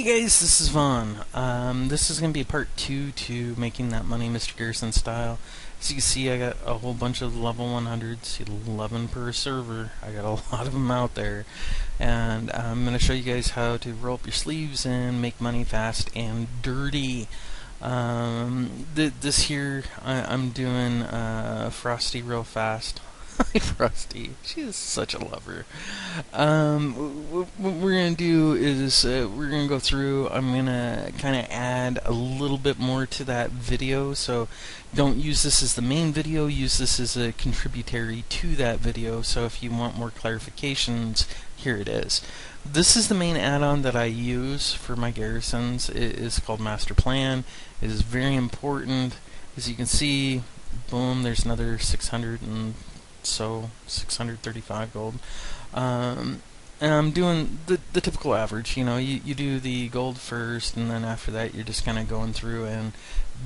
guys, this is Vaughn. This is going to be part 2 to making that money Mr. Garrison style. As you can see, I got a whole bunch of level 100s, 11 per server. I got a lot of them out there. And I'm going to show you guys how to roll up your sleeves and make money fast and dirty. This here, I'm doing Frosty real fast. Hi, Frosty. She is such a lover. What we're going to do is we're going to go through. I'm going to kind of add a little bit more to that video. So don't use this as the main video. Use this as a contributory to that video. So if you want more clarifications, here it is. This is the main add-on that I use for my garrisons. It is called Master Plan. It is very important. As you can see, boom, there's another 635 gold. And I'm doing the typical average. You know, you do the gold first, and then after that you're just kind of going through and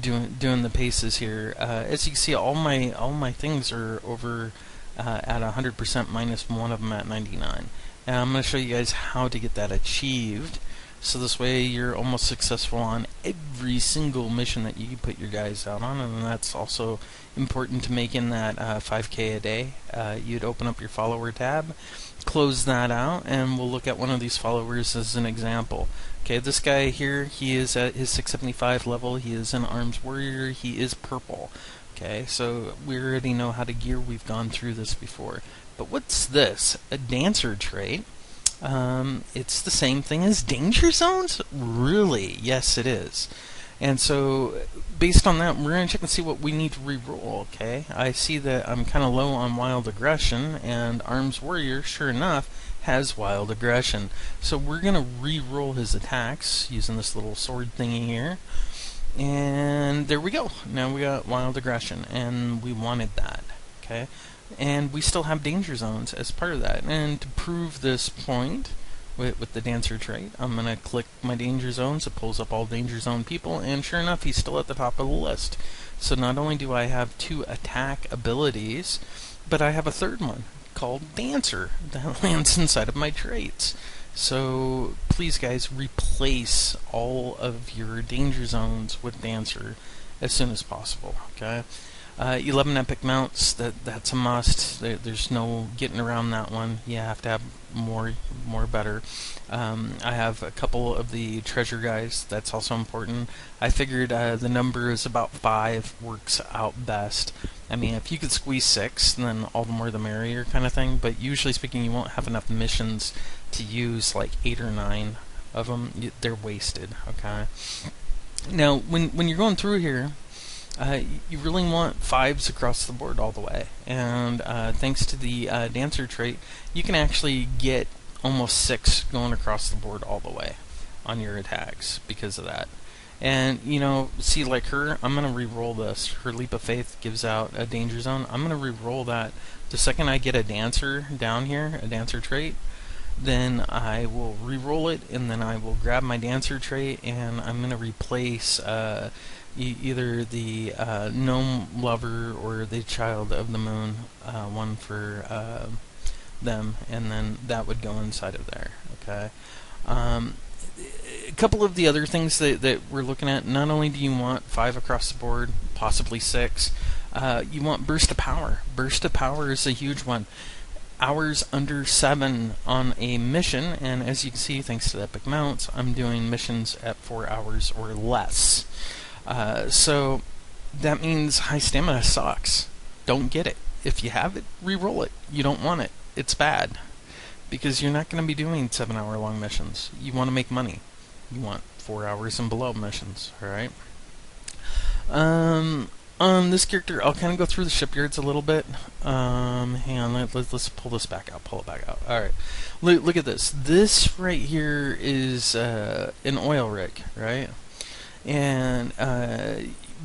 doing the paces here. As you can see, all my things are over at 100% minus one of them at 99. And I'm going to show you guys how to get that achieved. So this way you're almost successful on every single mission that you put your guys out on, and that's also important to making that 5K a day. You'd open up your follower tab, close that out, and we'll look at one of these followers as an example. Okay, this guy here, he is at his 675 level. He is an arms warrior. He is purple. Okay, so we already know how to gear. We've gone through this before. But what's this? A dancer trait. It's the same thing as danger zones? Really? Yes, it is. And so, based on that, we're going to check and see what we need to reroll, okay? I see that I'm kind of low on wild aggression, and Arms Warrior, sure enough, has wild aggression. So we're going to reroll his attacks using this little sword thingy here. And there we go. Now we got wild aggression, and we wanted that, okay? And we still have danger zones as part of that. And to prove this point with the dancer trait, I'm going to click my danger zones. It pulls up all danger zone people, and sure enough, he's still at the top of the list. So not only do I have 2 attack abilities, but I have a third one called Dancer that lands inside of my traits. So please, guys, replace all of your danger zones with Dancer as soon as possible, okay? 11 epic mounts, that's a must. There's no getting around that one. You have to have more better. I have a couple of the treasure guys, that's also important. I figured the number is about 5 works out best. I mean, if you could squeeze 6, then all the more the merrier kind of thing, but usually speaking, you won't have enough missions to use like 8 or 9 of them. They're wasted, okay? Now, when you're going through here, you really want 5s across the board all the way, and thanks to the dancer trait, you can actually get almost 6 going across the board all the way on your attacks because of that. And you know, see, like her, I'm gonna re-roll this. Her leap of faith gives out a danger zone. I'm gonna re-roll that. The second I get a dancer down here, a dancer trait, then I will re-roll it, and then I will grab my dancer trait, and I'm gonna replace either the gnome lover or the child of the moon, one for them, and then that would go inside of there, okay? A couple of the other things that we're looking at, not only do you want 5 across the board, possibly 6, you want burst of power. Burst of power is a huge one. Hours under 7 on a mission, and as you can see, thanks to the epic mounts, I'm doing missions at 4 hours or less. So that means high stamina sucks. Don't get it. If you have it, re-roll it. You don't want it. It's bad. Because you're not going to be doing 7-hour long missions. You want to make money. You want 4 hours and below missions, alright? On this character, I'll kind of go through the shipyards a little bit. Hang on, let's pull this back out. Pull it back out. Alright. Look at this. This right here is an oil rig, right? And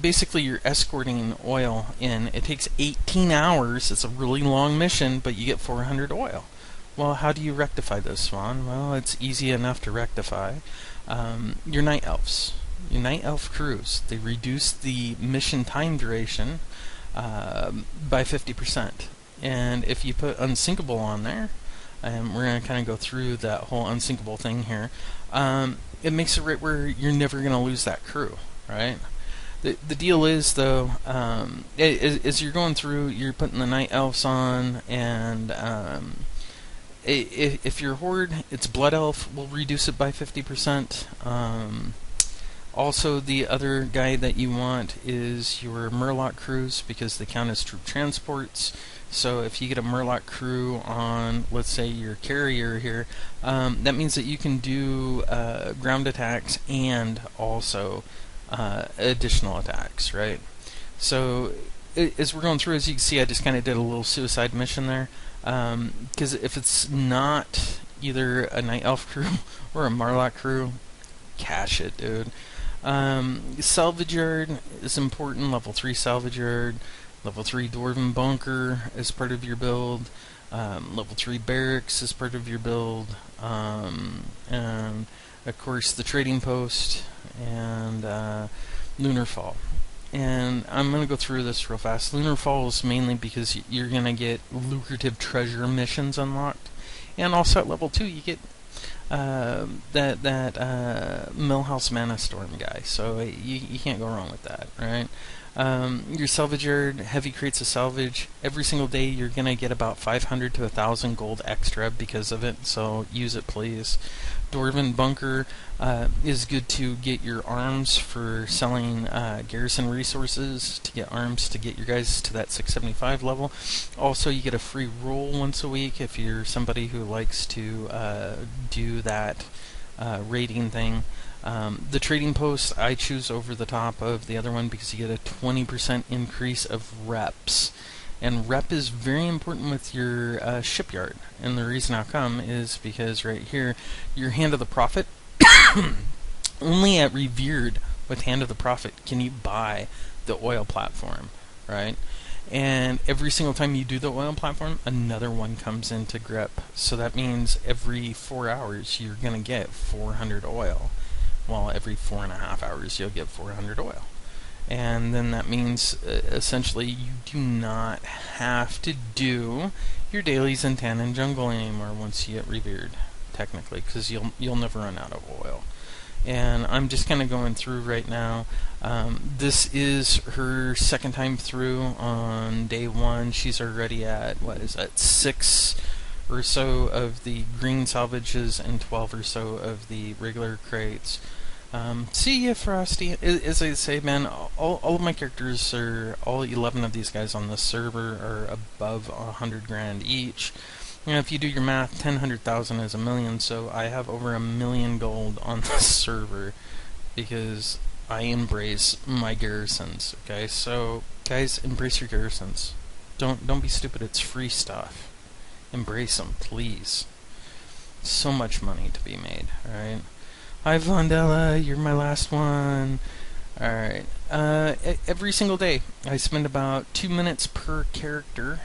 basically you're escorting oil in. It takes 18 hours. It's a really long mission, but you get 400 oil. Well, how do you rectify this, Swan? Well, it's easy enough to rectify. Your night elves. Your night elf crews. They reduce the mission time duration by 50%. And if you put unsinkable on there, and we're going to kind of go through that whole unsinkable thing here. It makes it right where you're never going to lose that crew, right? The deal is, though, as you're going through, you're putting the night elves on, and if you're horde, it's blood elf. We'll reduce it by 50%. Also, the other guy that you want is your Murloc crews, because they count as troop transports. So if you get a Murloc crew on, let's say, your carrier here, that means that you can do ground attacks and also additional attacks, right? So as we're going through, as you can see, I just kind of did a little suicide mission there, because if it's not either a Night Elf crew or a Murloc crew, cash it, dude. Salvage yard is important. Level 3 salvage yard, level 3 dwarven bunker is part of your build, level 3 barracks is part of your build, and of course the trading post, and Lunar Fall. And I'm going to go through this real fast. Lunar Fall is mainly because you're going to get lucrative treasure missions unlocked, and also at level 2 you get that Millhouse Mana Storm guy, so you can't go wrong with that, right? Your salvage yard, heavy crates of salvage. Every single day you're going to get about 500 to 1,000 gold extra because of it, so use it, please. Dwarven Bunker is good to get your arms for selling garrison resources, to get arms to get your guys to that 675 level. Also, you get a free roll once a week if you're somebody who likes to do that raiding thing. The trading post I choose over the top of the other one because you get a 20% increase of reps. And rep is very important with your shipyard. And the reason how come is because right here, your Hand of the Prophet, only at Revered with Hand of the Prophet can you buy the oil platform, right? And every single time you do the oil platform, another one comes into grip. So that means every 4 hours you're going to get 400 oil. Well, every 4.5 hours you'll get 400 oil. And then that means essentially you do not have to do your dailies in Tan and Jungle anymore once you get Revered, technically, because you'll never run out of oil. And I'm just kind of going through right now. This is her second time through. On day 1, she's already at, 6 or so of the green salvages and 12 or so of the regular crates. See ya, Frosty. As I say, man, all of my characters are, all 11 of these guys on the server are above 100 grand each. You know, if you do your math, 100,000 is $1 million, so I have over $1 million gold on the server because I embrace my garrisons. Okay, so guys, embrace your garrisons. Don't be stupid. It's free stuff. Embrace them, please. So much money to be made. All right. Hi, Vondella. You're my last one. All right. Every single day, I spend about 2 minutes per character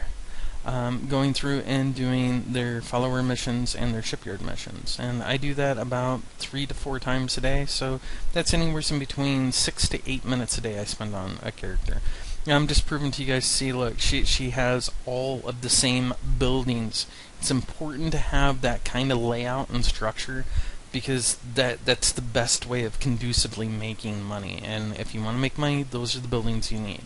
going through and doing their follower missions and their shipyard missions. And I do that about 3 to 4 times a day, so that's anywhere in between 6 to 8 minutes a day I spend on a character. Now, I'm just proving to you guys, see, look, she has all of the same buildings. It's important to have that kind of layout and structure because that's the best way of conducively making money. And if you want to make money, those are the buildings you need.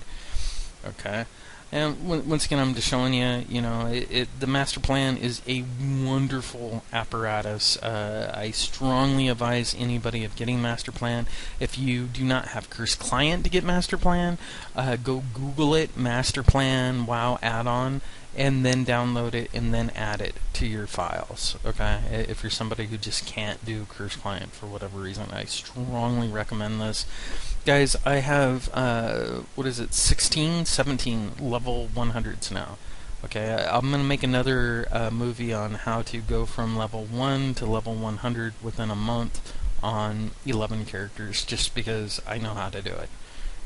Okay? And once again, I'm just showing you, you know, the master plan is a wonderful apparatus. I strongly advise anybody of getting master plan. If you do not have Curse Client to get master plan, go Google it, master plan WoW add-on, and then download it and then add it to your files. Okay, if you're somebody who just can't do Curse Client for whatever reason, I strongly recommend this. Guys, I have, 16, 17 level 100s now. Okay, I'm going to make another movie on how to go from level 1 to level 100 within a month on 11 characters, just because I know how to do it.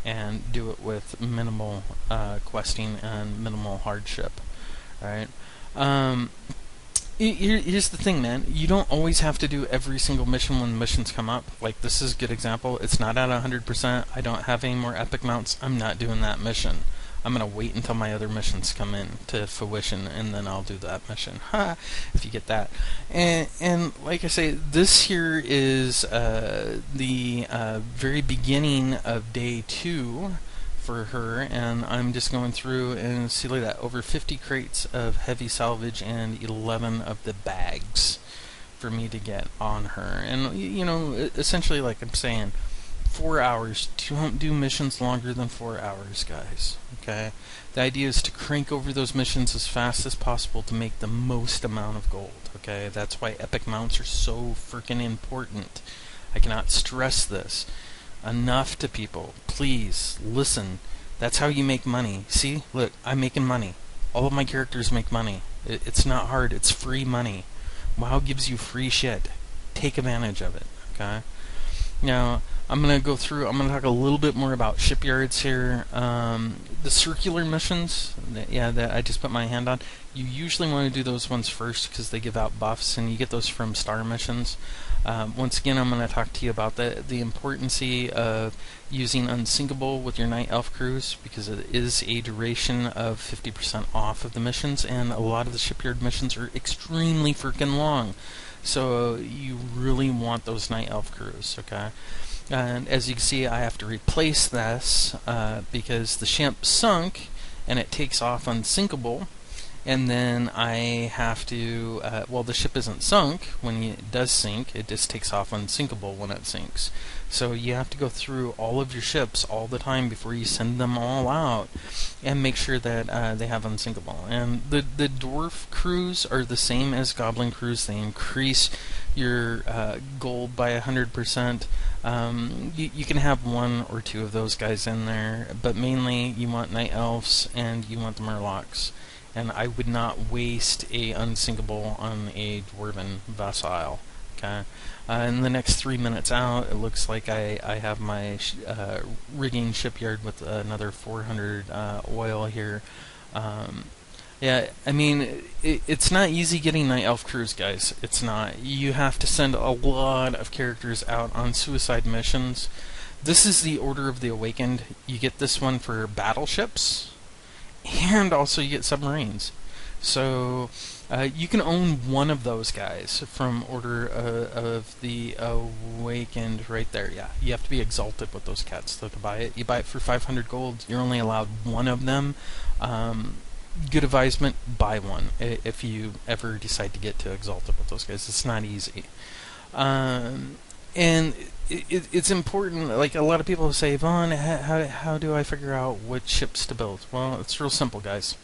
And do it with minimal questing and minimal hardship. Alright? Here's the thing, man. You don't always have to do every single mission when missions come up. Like, this is a good example. It's not at 100%. I don't have any more epic mounts. I'm not doing that mission. I'm gonna wait until my other missions come in to fruition, and then I'll do that mission. Ha! If you get that. And like I say, this here is the very beginning of day 2 for her, and I'm just going through and see like that, over 50 crates of heavy salvage and 11 of the bags for me to get on her. And you know, essentially, like I'm saying, 4 hours. Don't do missions longer than 4 hours, guys. Okay? The idea is to crank over those missions as fast as possible to make the most amount of gold. Okay? That's why epic mounts are so freaking important. I cannot stress this enough to people. Please, listen. That's how you make money. See? Look, I'm making money. All of my characters make money. It's not hard. It's free money. WoW gives you free shit. Take advantage of it. Okay? Now, I'm going to go through, I'm going to talk a little bit more about shipyards here. The circular missions, that I just put my hand on, you usually want to do those ones first because they give out buffs, and you get those from star missions. Once again, I'm going to talk to you about the importance of using Unsinkable with your Night Elf crews, because it is a duration of 50% off of the missions, and a lot of the shipyard missions are extremely freaking long. So you really want those Night Elf crews, okay? And as you can see, I have to replace this because the ship sunk, and it takes off Unsinkable. And then I have to, well, the ship isn't sunk when it does sink, it just takes off Unsinkable when it sinks. So you have to go through all of your ships all the time before you send them all out, and make sure that they have Unsinkable. And the Dwarf crews are the same as Goblin crews. They increase your gold by 100%. You can have 1 or 2 of those guys in there, but mainly you want Night Elves and you want the Murlocs. And I would not waste a Unsinkable on a Dwarven Vassal. Okay. In the next 3 minutes out, it looks like I have my rigging shipyard with another 400 oil here. Yeah, I mean, it's not easy getting Night Elf crews, guys. It's not. You have to send a lot of characters out on suicide missions. This is the Order of the Awakened. You get this one for battleships, and also you get submarines. So you can own one of those guys from Order of the Awakened right there. Yeah, you have to be exalted with those cats to buy it. You buy it for 500 gold. You're only allowed one of them. Good advisement, buy one if you ever decide to get to exalted with those guys. It's not easy. And it's important. Like, a lot of people say, Vaughn, how do I figure out what ships to build? Well, it's real simple, guys.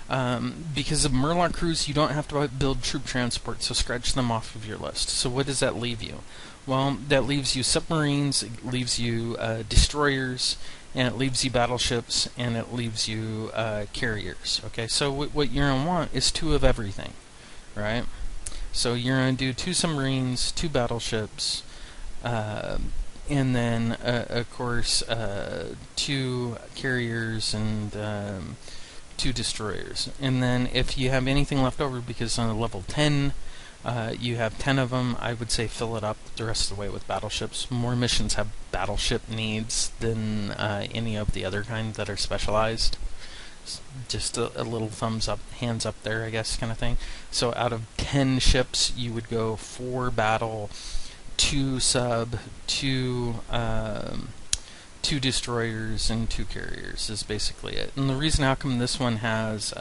Because of Murloc crews, you don't have to build troop transport, so scratch them off of your list. So what does that leave you? Well, that leaves you submarines, it leaves you destroyers, and it leaves you battleships, and it leaves you carriers. Okay, so what you're going to want is 2 of everything, right? So you're going to do 2 submarines, 2 battleships, and then, of course, 2 carriers and 2 destroyers. And then if you have anything left over, because on level 10, you have 10 of them, I would say fill it up the rest of the way with battleships. More missions have battleship needs than any of the other kind that are specialized. Just a little thumbs up, hands up there, I guess, kind of thing. So out of 10 ships, you would go 4 battle, 2 sub, 2 destroyers, and 2 carriers is basically it. And the reason how come this one has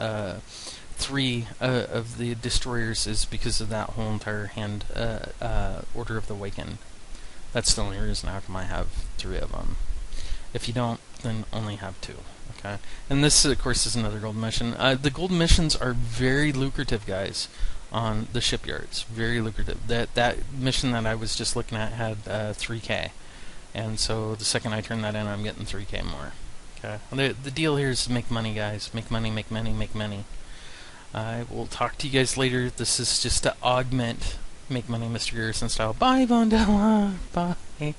3 of the destroyers is because of that whole entire hand Order of the Awakened. That's the only reason how come I have 3 of them. If you don't, then only have 2. Okay, and this, of course, is another gold mission. The gold missions are very lucrative, guys, on the shipyards. Very lucrative. That mission that I was just looking at had 3K, and so the second I turn that in, I'm getting 3K more. Okay, the deal here is to make money, guys. Make money, make money, make money. I will talk to you guys later. This is just to augment Make Money, Mr. Garrison Style. Bye, Vandella. Bye.